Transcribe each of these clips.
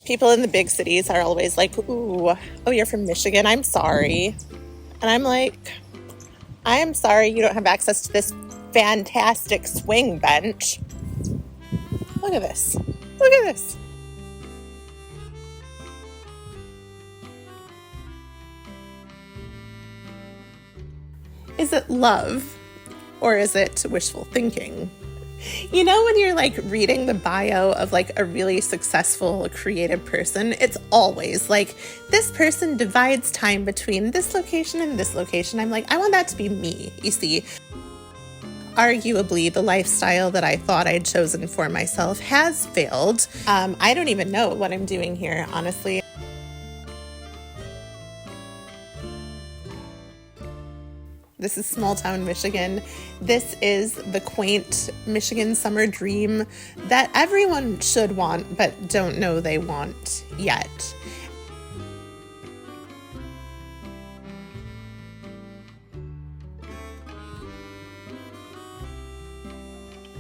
People in the big cities are always like, ooh, oh, you're from Michigan, I'm sorry. And I'm like, I am sorry you don't have access to this fantastic swing bench. Look at this. Look at this. Is it love or is it wishful thinking? You know, when you're like reading the bio of like a really successful creative person, it's always like this person divides time between this location and this location. I'm like, I want that to be me, you see. Arguably, the lifestyle that I thought I'd chosen for myself has failed. I don't even know what I'm doing here, honestly. This is small town Michigan. This is the quaint Michigan summer dream that everyone should want, but don't know they want yet.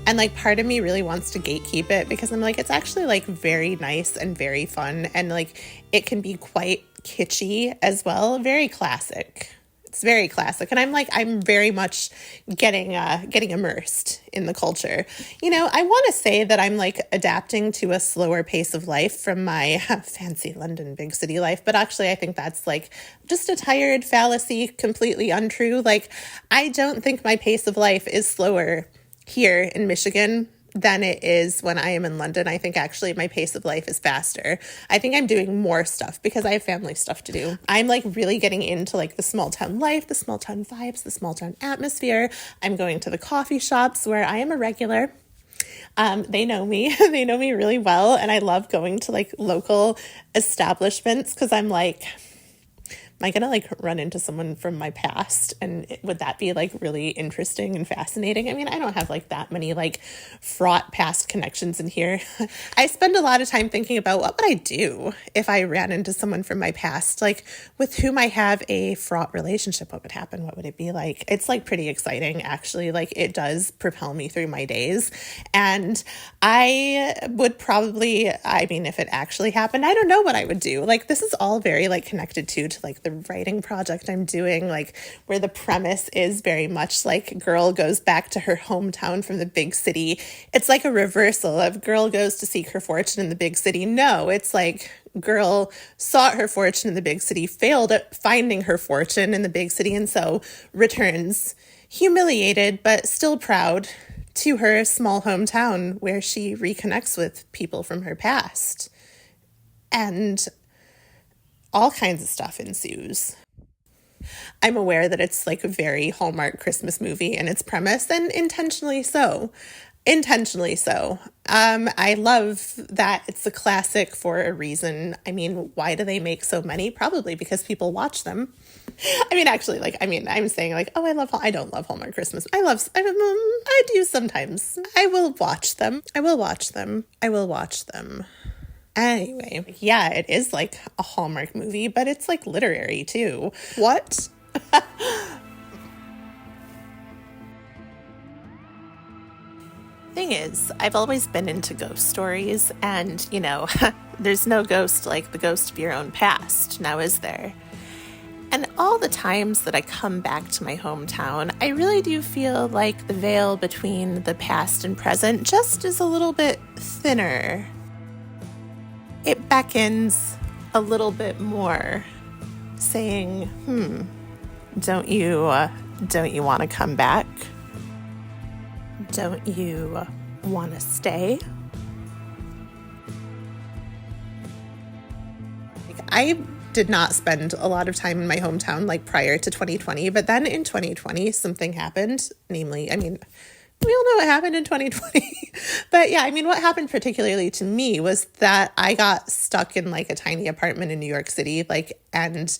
And like part of me really wants to gatekeep it because I'm like, it's actually like very nice and very fun. And like it can be quite kitschy as well. Very classic. It's very classic. And I'm like, I'm very much getting immersed in the culture. You know, I want to say that I'm like adapting to a slower pace of life from my fancy London big city life. But actually, I think that's like just a tired fallacy, completely untrue. Like, I don't think my pace of life is slower here in Michigan than it is when I am in London. I think actually my pace of life is faster. I think I'm doing more stuff because I have family stuff to do. I'm like really getting into like the small town life, the small town vibes, the small town atmosphere. I'm going to the coffee shops where I am a regular. They know me. They know me really well. And I love going to like local establishments because I'm like, am I going to like run into someone from my past? And would that be like really interesting and fascinating? I mean, I don't have like that many like fraught past connections in here. I spend a lot of time thinking about what would I do if I ran into someone from my past, like with whom I have a fraught relationship. What would happen? What would it be like? It's like pretty exciting, actually. Like it does propel me through my days. And I would probably, I mean, if it actually happened, I don't know what I would do. Like this is all very like connected to like the writing project I'm doing, like where the premise is very much like girl goes back to her hometown from the big city. It's like a reversal of girl goes to seek her fortune in the big city. No, it's like girl sought her fortune in the big city, failed at finding her fortune in the big city, and so returns humiliated but still proud to her small hometown where she reconnects with people from her past. And all kinds of stuff ensues. I'm aware that it's like a very Hallmark Christmas movie in its premise, and intentionally so. Intentionally so. I love that it's a classic for a reason. I mean, why do they make so many? Probably because people watch them. I mean, actually, like, I mean, I'm saying like, oh, I don't love Hallmark Christmas. I do sometimes. I will watch them. I will watch them. I will watch them. Anyway, yeah, it is like a Hallmark movie, but it's like literary too. What? Thing is, I've always been into ghost stories, and you know, there's no ghost like the ghost of your own past, now is there? And all the times that I come back to my hometown, I really do feel like the veil between the past and present just is a little bit thinner. It beckons a little bit more, saying, don't you want to come back? Don't you want to stay? I did not spend a lot of time in my hometown like prior to 2020, but then in 2020, something happened, namely, I mean, we all know what happened in 2020. But yeah, I mean, what happened particularly to me was that I got stuck in like a tiny apartment in New York City, like, and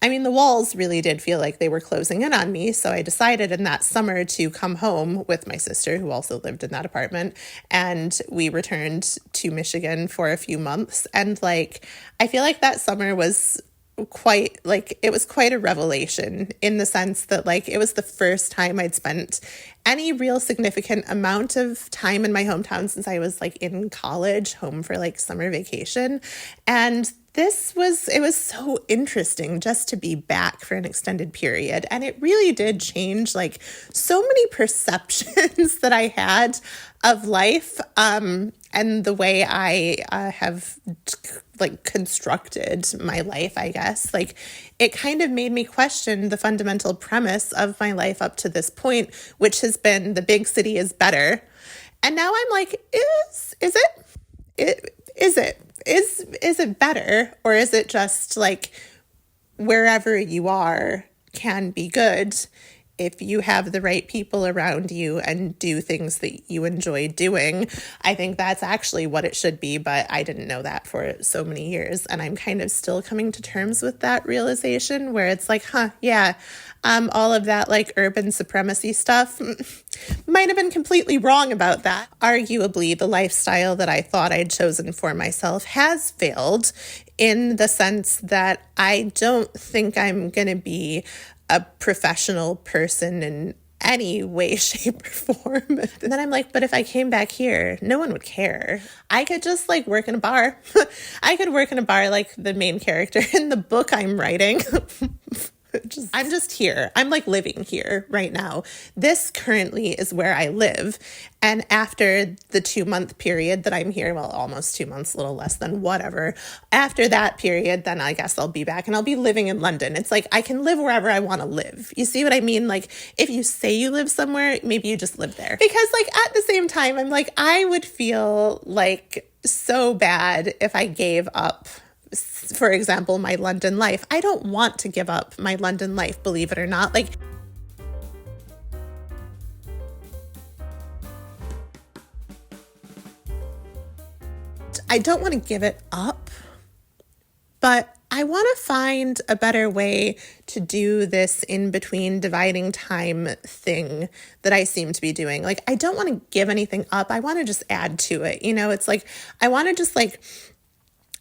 I mean, the walls really did feel like they were closing in on me. So I decided in that summer to come home with my sister, who also lived in that apartment. And we returned to Michigan for a few months. And like, I feel like that summer was it was quite a revelation in the sense that like it was the first time I'd spent any real significant amount of time in my hometown since I was like in college, home for like summer vacation. And it was so interesting just to be back for an extended period. And it really did change like so many perceptions that I had of life, and the way I have like constructed my life, I guess. Like it kind of made me question the fundamental premise of my life up to this point, which has been the big city is better. And now I'm like, is it better, or is it just like wherever you are can be good if you have the right people around you and do things that you enjoy doing? I think that's actually what it should be, but I didn't know that for so many years. And I'm kind of still coming to terms with that realization where it's like, all of that like urban supremacy stuff might have been completely wrong about that. Arguably, the lifestyle that I thought I'd chosen for myself has failed in the sense that I don't think I'm going to be a professional person in any way, shape, or form. And then I'm like, but if I came back here, no one would care. I could just like work in a bar. I could work in a bar like the main character in the book I'm writing. I'm just here. I'm like living here right now. This currently is where I live. And after the 2-month period that I'm here, well, almost 2 months, a little less than whatever. After that period, then I guess I'll be back and I'll be living in London. It's like I can live wherever I want to live. You see what I mean? Like if you say you live somewhere, maybe you just live there. Because like at the same time, I'm like, I would feel like so bad if I gave up, for example, my London life. I don't want to give up my London life, believe it or not. Like, I don't want to give it up, but I want to find a better way to do this in between dividing time thing that I seem to be doing. Like, I don't want to give anything up. I want to just add to it. You know, it's like, I want to just like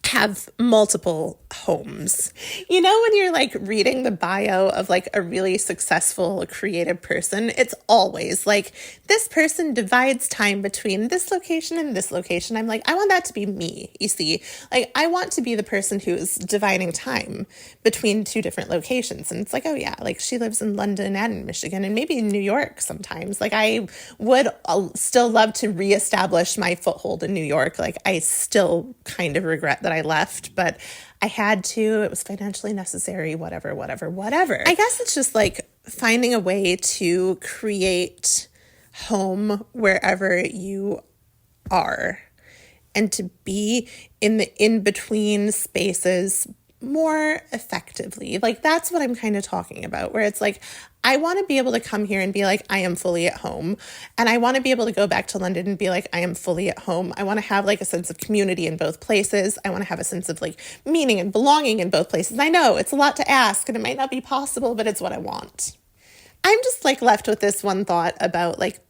have multiple homes. You know, when you're like reading the bio of like a really successful creative person, it's always like this person divides time between this location and this location. I'm like, I want that to be me. You see, like I want to be the person who's dividing time between 2 different locations. And it's like, oh yeah, like she lives in London and in Michigan and maybe in New York sometimes. Like I would still love to reestablish my foothold in New York. Like I still kind of regret that I left, but I had to. It was financially necessary, whatever. I guess it's just like finding a way to create home wherever you are and to be in the in-between spaces more effectively. Like that's what I'm kind of talking about, where it's like I want to be able to come here and be like, I am fully at home. And I want to be able to go back to London and be like, I am fully at home. I want to have like a sense of community in both places. I want to have a sense of like meaning and belonging in both places. I know it's a lot to ask and it might not be possible, but it's what I want. I'm just like left with this one thought about like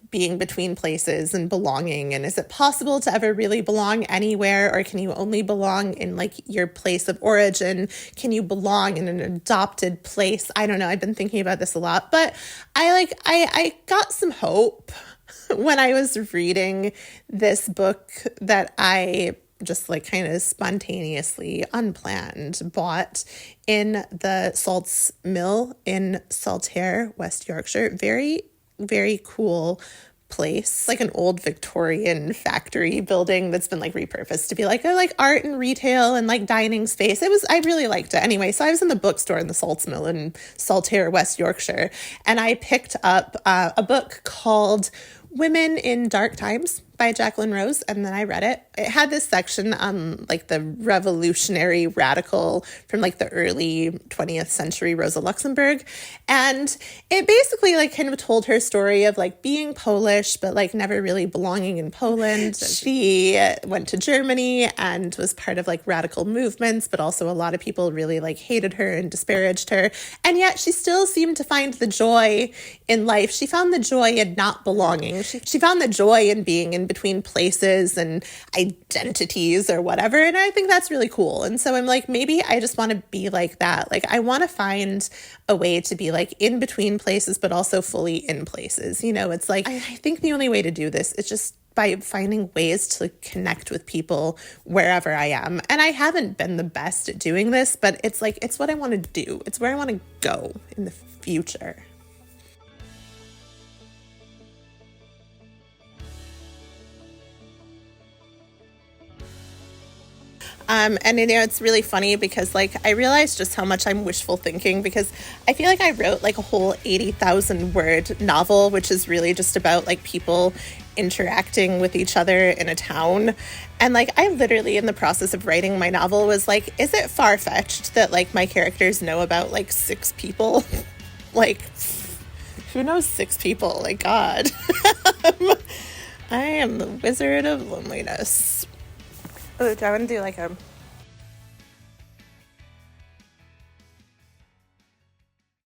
being between places and belonging. And is it possible to ever really belong anywhere, or can you only belong in like your place of origin? Can you belong in an adopted place? I don't know. I've been thinking about this a lot, but I got some hope when I was reading this book that I just like kind of spontaneously unplanned bought in the Salts Mill in Saltaire, West Yorkshire. Very, very cool place, like an old Victorian factory building that's been like repurposed to be like a like art and retail and like dining space. I really liked it. Anyway, so I was in the bookstore in the Salts Mill in Saltaire, West Yorkshire, and I picked up a book called Women in Dark Times by Jacqueline Rose, and then I read it. It had this section on like the revolutionary radical from like the early 20th century Rosa Luxemburg, and it basically like kind of told her story of like being Polish but like never really belonging in Poland. She went to Germany and was part of like radical movements, but also a lot of people really like hated her and disparaged her, and yet she still seemed to find the joy in life. She found the joy in not belonging. She found the joy in being in in between places and identities or whatever. And I think that's really cool. And so I'm like, maybe I just want to be like that. Like, I want to find a way to be like in between places, but also fully in places. You know, it's like, I think the only way to do this is just by finding ways to connect with people wherever I am. And I haven't been the best at doing this, but it's like, it's what I want to do. It's where I want to go in the future. And you know, it's really funny because like I realized just how much I'm wishful thinking, because I feel like I wrote like a whole 80,000 word novel, which is really just about like people interacting with each other in a town. And like I literally in the process of writing my novel was like, is it far-fetched that like my characters know about like 6 people? Like, who knows 6 people? Like, God. I am the Wizard of Loneliness. Oh, do I want to do like a